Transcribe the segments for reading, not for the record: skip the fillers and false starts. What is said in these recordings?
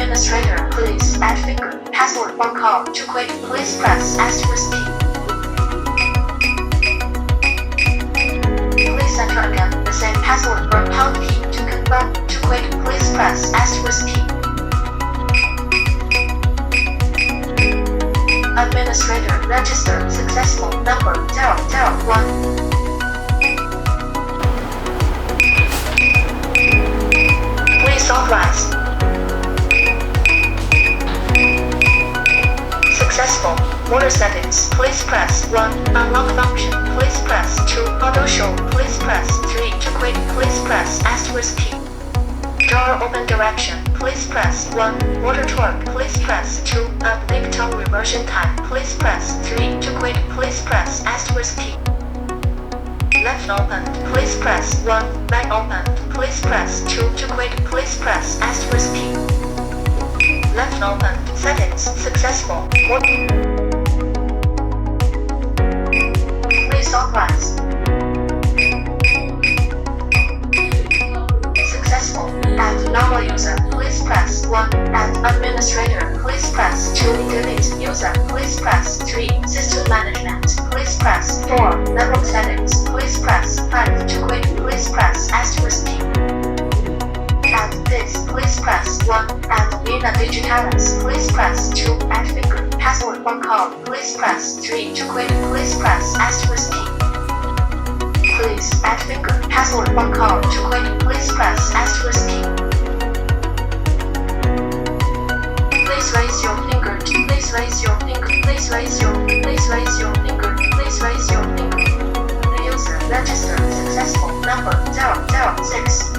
Administrator, please add finger password or call to quit. Please press asterisk key. Please enter again the same password or pound key to confirm. To quit, please press asterisk key. Administrator registered successful number 001. Please authorize. Successful. Motor settings. Please press 1. Unlock function. Please press 2. Auto show. Please press 3. To quit. Please press asterisk key. Door open direction. Please press 1. Motor torque. Please press 2. Uplink tone reversion time. Please press 3. To quit. Please press asterisk key. Left opened. Please press 1. Right opened. Please press 2. To quit. Please press asterisk key. Left opened. Settings successful. Please authorize. Successful. Add normal user. Please press 1. Add administrator. Please press 2. Delete user. Please press 3. System management. Please press 4. Network settings. Please press 5. To quit. Please press asterisk key. Add this. Please press 1. Add Vina Digitalis. Please press 2. Add finger password or call. Please press 3. To quit. Please press asterisk key. Please add finger password or call. To quit. Please press asterisk key. Please raise your finger. Please raise your finger. Please raise your finger. Please raise your finger. The user registered successful number 006.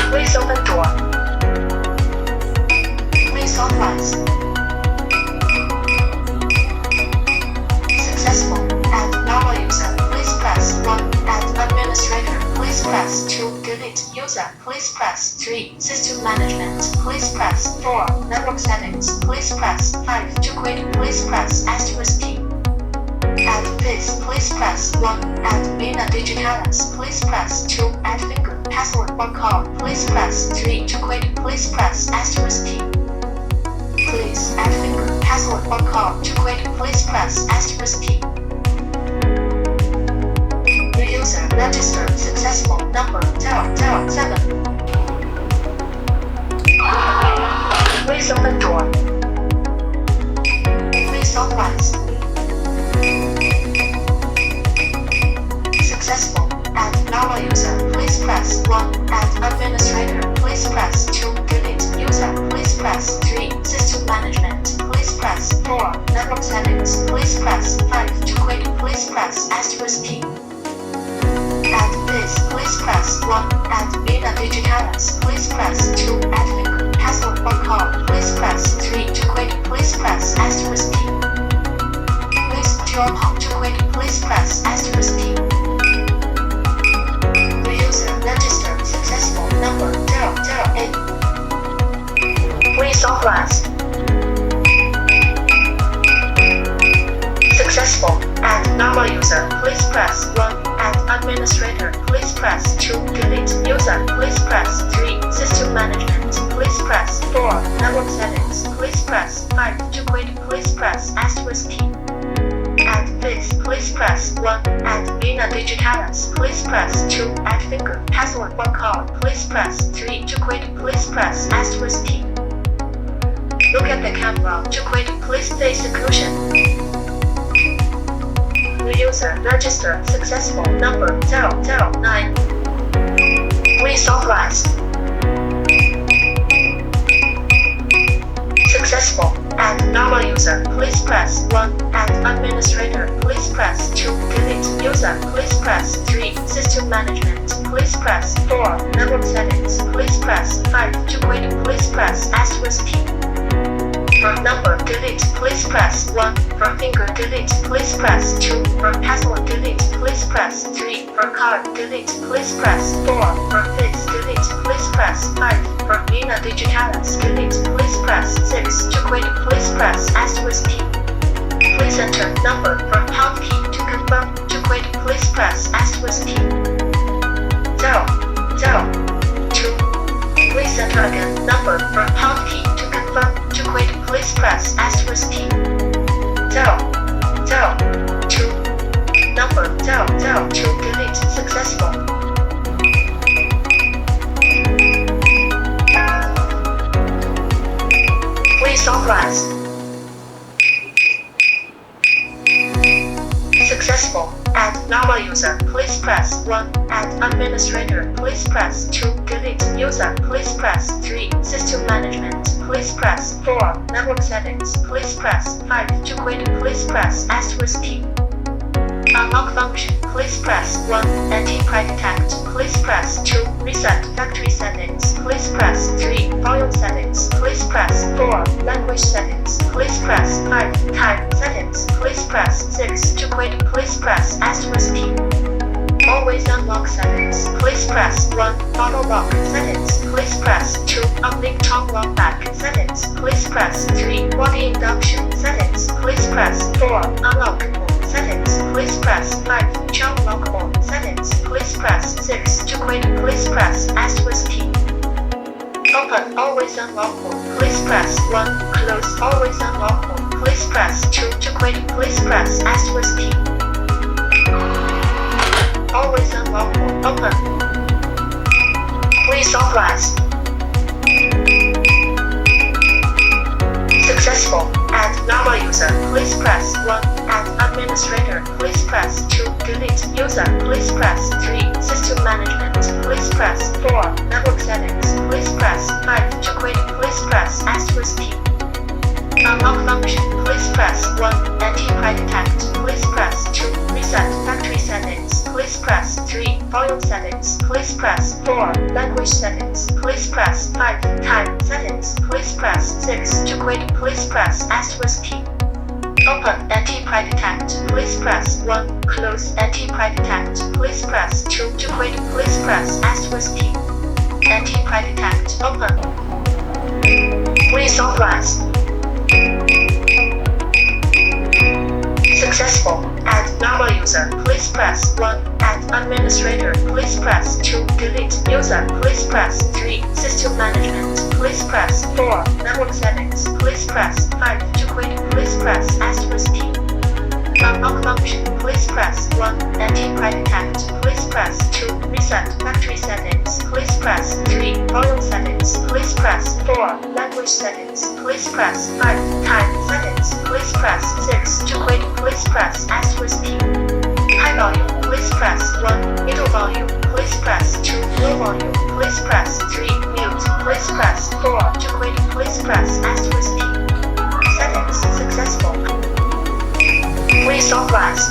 Please open door. Please authorize. Successful. Add normal user. Please press 1. Add administrator. Please press 2. Delete user. Please press 3. System management. Please press 4. Network settings. Please press 5. To quit. Please press asterisk key. Add this. Please press 1. Add Vina Digitalis. Please press 2. Add finger password or call. Please press 3. To quit. Please press asterisk key. Please add finger password or call. To quit. Please press asterisk key. The user registered successful number 007. Please open door. Please authorize. Successful. Add normal user. Please press 1. Add administrator. Please press 2. Delete user. Please press 3. System management. Please press 4. Network settings. Please press 5. To quit. Please press asterisk key. Add this. Please press 1. Add Vina Digitalis. Please press 2. Add finger password or call. Please press 3. To quit. Please press asterisk key. Please put your palm to quit. Please press asterisk key. The user registered successful number 008. Please authorize. Successful. Add normal user. Please press 1. Add administrator. Please press 2. Delete user. Please press 3. System management. Please press 4. Network settings. Please press 5. To quit. Please press asterisk key. Add this. Please press 1. Add Vina Digitalis. Please press 2. Add finger password or call. Please press 3. To quit. Please press asterisk key. Look at the camera. To quit. Please stay seclusion. The user registered successful number 009. Please authorize. Successful. Add normal user. Please press 1. Add administrator. Please press 2. Delete user. Please press 3. System management. Please press 4. Network settings. Please press 5. To quit. Please press asterisk key. For number delete, please press 1. For finger delete, please press 2. For password delete, please press 3. For card delete, please press 4. For face delete, please press 5. For Vina Digitalis delete, please press 6. To quit, please press asterisk key. Please enter number for pound key to confirm. To quit, please press asterisk key. 0, 0, 2. Please enter again number or pound key to confirm. To quit, please press asterisk key. 002. Number 002 delete successful. Please authorize. Successful. Add normal user, please press 1. Add administrator, please press 2. Delete user, please press 3. System management, please press 4. Network settings, please press 5. To quit, please press asterisk key. Unlock function, please press 1. Anti-private detect, please press 2. Reset factory settings, please press 3. Volume settings, please press 4. Language settings, please press 5. Time settings, please press 6. To quit, please press asterisk key. Always unlock settings, please press 1. Auto lock settings, please press 2. Uplink top lock back settings, please press 3. Body induction settings, please press 4. Unlock settings, please press 5. Child lock mode settings, please press 6. To quit, please press asterisk key. Open always unlock mode, please press 1. Close always unlock mode, please press 2. To quit, please press asterisk key. Always unlock mode open. Please authorize. Successful. Add normal user, please press 1. Add administrator, please press 2. Delete user, please press 3. System management, please press 4. Network settings, please press 5. To quit, please press asterisk key. Unlock function, please press 1. Anti-private detect, please press 2. Reset factory settings, please press 3. Volume settings, please press 4. Language settings, please press 5. Time settings, please press 6. To quit, please press asterisk key. Open anti-private detect, please press 1. Close anti-private detect, please press 2. To quit, please press asterisk key. Anti-private detect open. Please authorize. Successful. Add normal user, please press 1. Add administrator, please press 2. Delete user, please press 3. System management, please press 4. Network settings, please press 5. To quit, please press asterisk key. Unlock function, please press 1. Anti-private detect, please press 2. Reset factory settings, please press 3. Volume settings, please press 4. Language settings, please press 5. Time settings, please press 6. To quit, please press asterisk key. High volume, please press 1. Middle volume, please press 2. Low volume, please press 3. Mute, please press 4. To quit, please press asterisk key. Settings successful. Please authorize.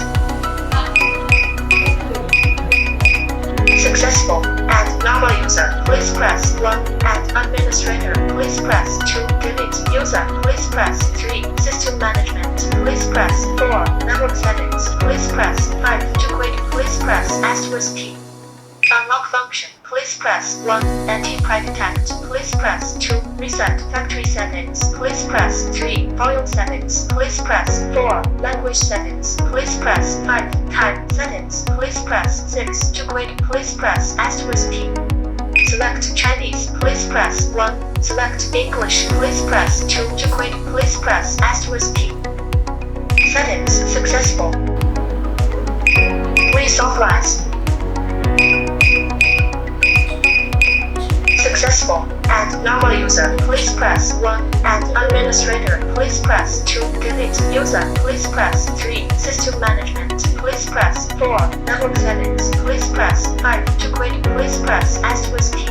Successful. Add normal user, please press 1. Add administrator, please press 2. Delete user, please press 3. System management, please press 4. Network settings, please press 5. To quit, please press asterisk key. Unlock function, please press 1. Anti-private detect, please press 2. Reset factory settings, please press 3. Volume settings, please press 4. Language settings, please press 5. Time settings, please press 6. To quit, please press asterisk key. Select Chinese, please press 1. Select English, please press 2. To quit, please press asterisk key. Settings successful. Please authorize. Successful. Add normal user, please press 1. Add administrator, please press 2. Delete user, please press 3. System management, please press 4. Network settings, please press 5. To quit, please press asterisk key.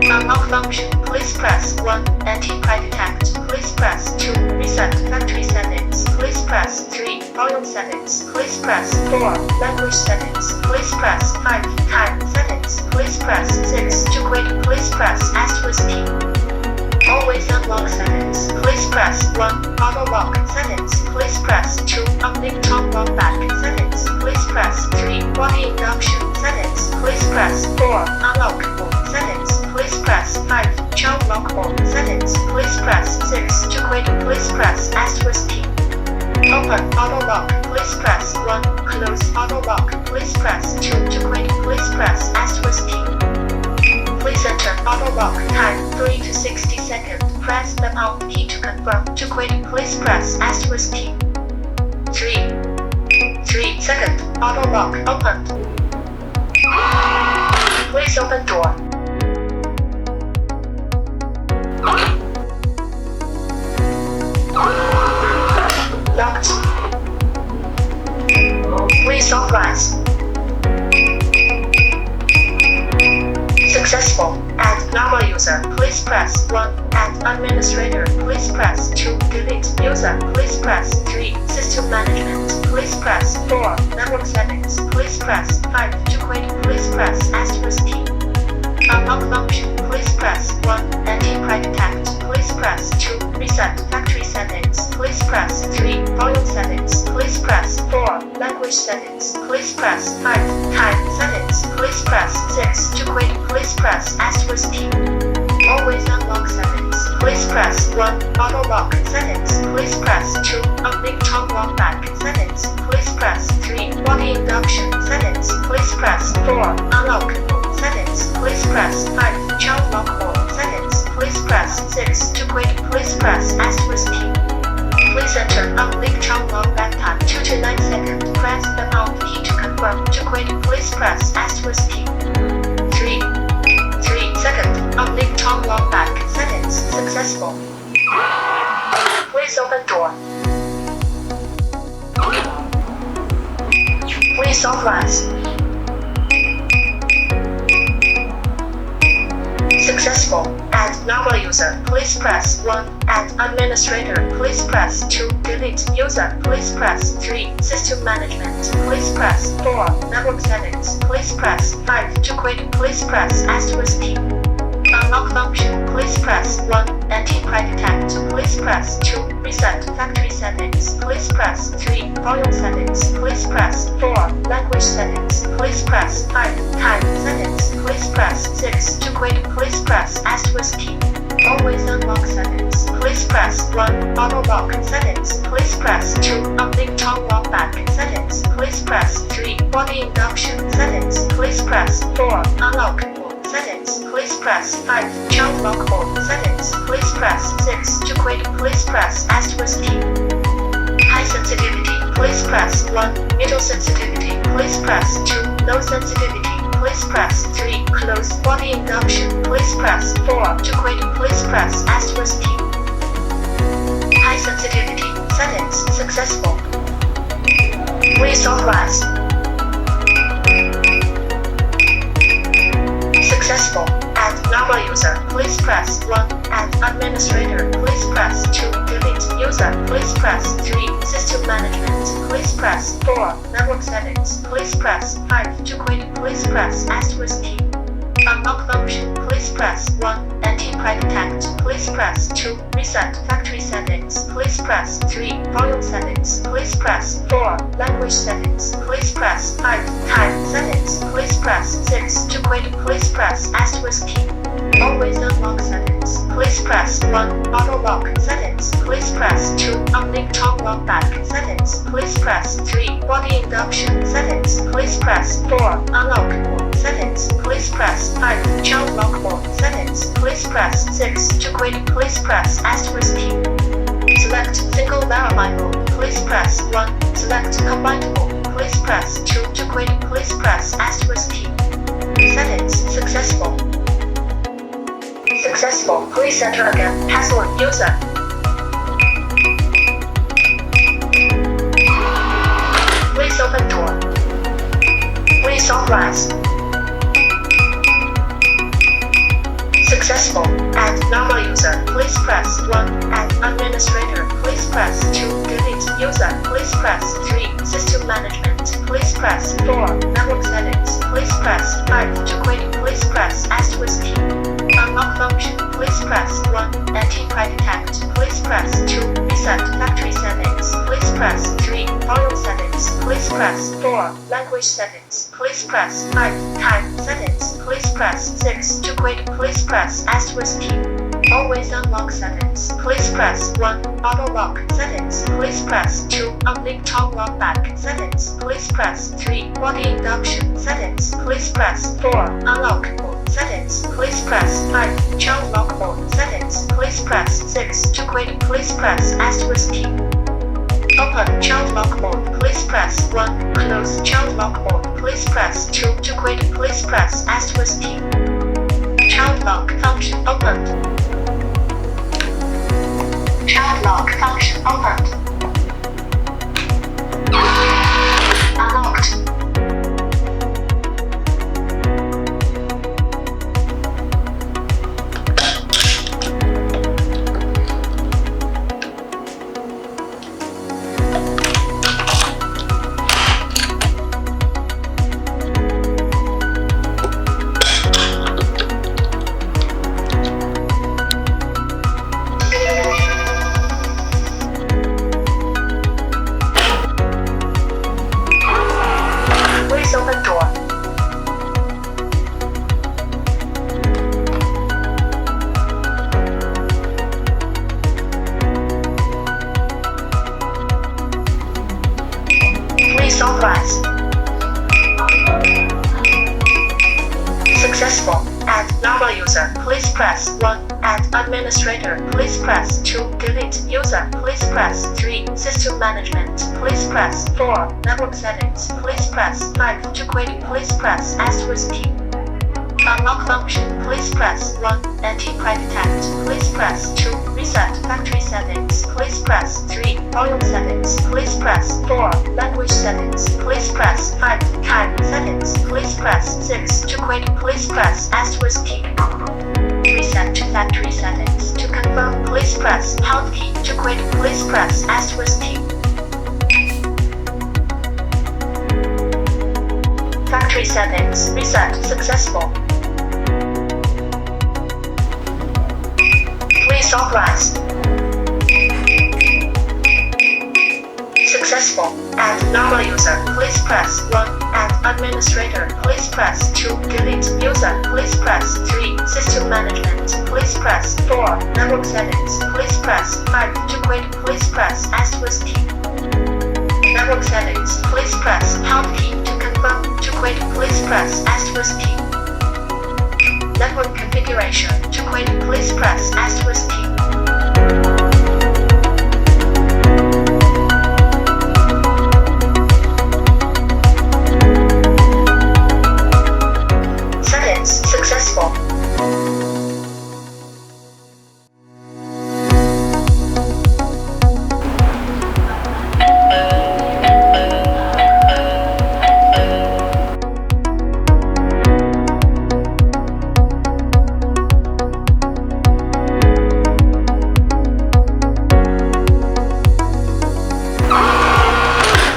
Unlock function, please press 1. Anti-private detect, please press 2. Reset factory settings, please press 3. Volume settings, please press 4. Language settings, please press 5. Time settings, please press 6. To quit, please press asterisk key. Always unlock settings, please press 1. Auto lock settings, please press 2. Uplink top lock back settings, please press 3. Body induction settings, please press 4. Unlock mode settings, please press 5. Child lock mode settings, please press 6. To quit, please press asterisk key. Open auto lock, please press 1. Close auto lock, please press 2. To quit, please press asterisk key. Please enter auto lock time 3 to 60 seconds. Press the pound key to confirm. To quit, please press asterisk key. 3 seconds. Auto lock opened. Please open door. Locked. Please authorize. Successful. Add normal user. Please press 1. Add administrator. Please press 2. Delete user. Please press 3. System management. Please press 4. Network settings. Please press 5. To quit, please press asterisk key. Unlock function. Please press 1. Anti-private detect. Please press 2. Reset factory settings. Please press 3. Volume settings. Please press 4. Language settings. Please press 5. Time settings. Please press 6. To quit, please press asterisk key. Always unlock settings. Please press 1. Auto lock settings. Please press 2. Unlink tongue lock back settings. Please press 3. Body induction settings. Please press 4. Unlock settings. Please press 5. Child lock mode settings. Please press 6. To quit, please press asterisk key. Please enter unlink child lock back time 2 to 9 seconds. Press the pound key to confirm. To quit, please press asterisk key. 3 seconds. Unlink tongue lock back settings successful. Please open door. Please authorize. Successful. Add normal user. Please press 1. Add administrator. Please press 2. Delete user. Please press 3. System management. Please press 4. Network settings. Please press 5. To quit, please press asterisk key. Unlock function. Please press 1. Anti-private detect. Please press 2. Reset factory settings. Please press 3. Volume settings. Please press 4. Language settings. Please press 5. Time settings. Please press 6. To quit, please press asterisk key. Always unlock settings. Please press 1. Auto lock settings. Please press 2. Unlink tongue lock back settings. Please press 3. Body induction settings. Please press 4. Unlock settings. Please press 5. Child lock mode settings. Please press 6. To quit, please press asterisk key. High sensitivity. Please press 1. Middle sensitivity. Please press 2. Low sensitivity. Please press 3. Close body induction. Please press 4. To quit, please press asterisk key. High sensitivity settings successful. Please authorize. Successful. Add normal user. Please press 1. Add administrator. Please press 2. Delete user. Please press 3. System management. Please press 4. Network settings. Please press 5. To quit, please press asterisk key. Unlock function. Please press 1. Anti-private detect. Please press 2. Reset factory settings. Please press 3. Volume settings. Please press 4. Language settings. Please press 5. Time settings. Please press 6. To quit, please press asterisk key. Always unlock settings. Please press 1. Auto lock settings. Please press 2. Unlink tongue lock back settings. Please press 3. Body induction settings. Please press 4. Unlock settings. Please press 5. Child lock mode settings. Please press 6. To quit, please press asterisk key. Select single verify mode. Please press 1. Select combined mode. Please press 2. To quit, please press asterisk key. Settings successful. Successful. Please enter again. Password user. Please open door. Please authorize. Successful. Add normal user. Please press 1. Add administrator. Please press 2. Delete user. Please press 3. System management. Please press 4. Network settings. Please press 5. To quit, please press asterisk key. Unlock function. Please press 1. Anti-private detect. Please press 2. Reset factory settings. Please press 3. Volume settings. Please press 4. Language settings. Please press 5. Time settings. Please press 6. To quit, please press asterisk key. Always unlock settings. Please press 1. Auto lock settings. Please press 2. Unlink top lock back settings. Please press 3. Body induction settings. Please press 4. Unlock mode settings. Please press 5. Child lock mode settings. Please press 6. To quit, please press asterisk key. Open child lock mode. Please press 1. Close child lock mode. Please press 2. To quit, please press asterisk key. Child lock function opened. Child lock function opened. Unlocked. Open door. Please authorize. Successful. Add normal user. Please press 1. Add administrator. Please press 2. Delete user. Please press 3. System management. Please press 4. Network settings. Please press 5. To quit, please press asterisk key. Unlock function. Please press 1. Anti-private detect. Please press 2. Reset factory settings. Please press 3. Volume settings. Please press 4. Language settings. Please press 5. Time settings. Please press 6. To quit, please press asterisk key. Reset to factory settings. To confirm, please press pound key. To quit, please press asterisk key. Factory settings reset successful. Please authorize. Successful. Add normal user. Please press 1. Add administrator. Please press 2. Delete user. Please press 3. System management. Please press 4. Network settings. Please press 5. To quit, please press asterisk key. Network settings. Please press pound key. To confirm. To quit, please press asterisk key. Network configuration. To quit, please press asterisk key. Settings successful.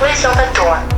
Please open door.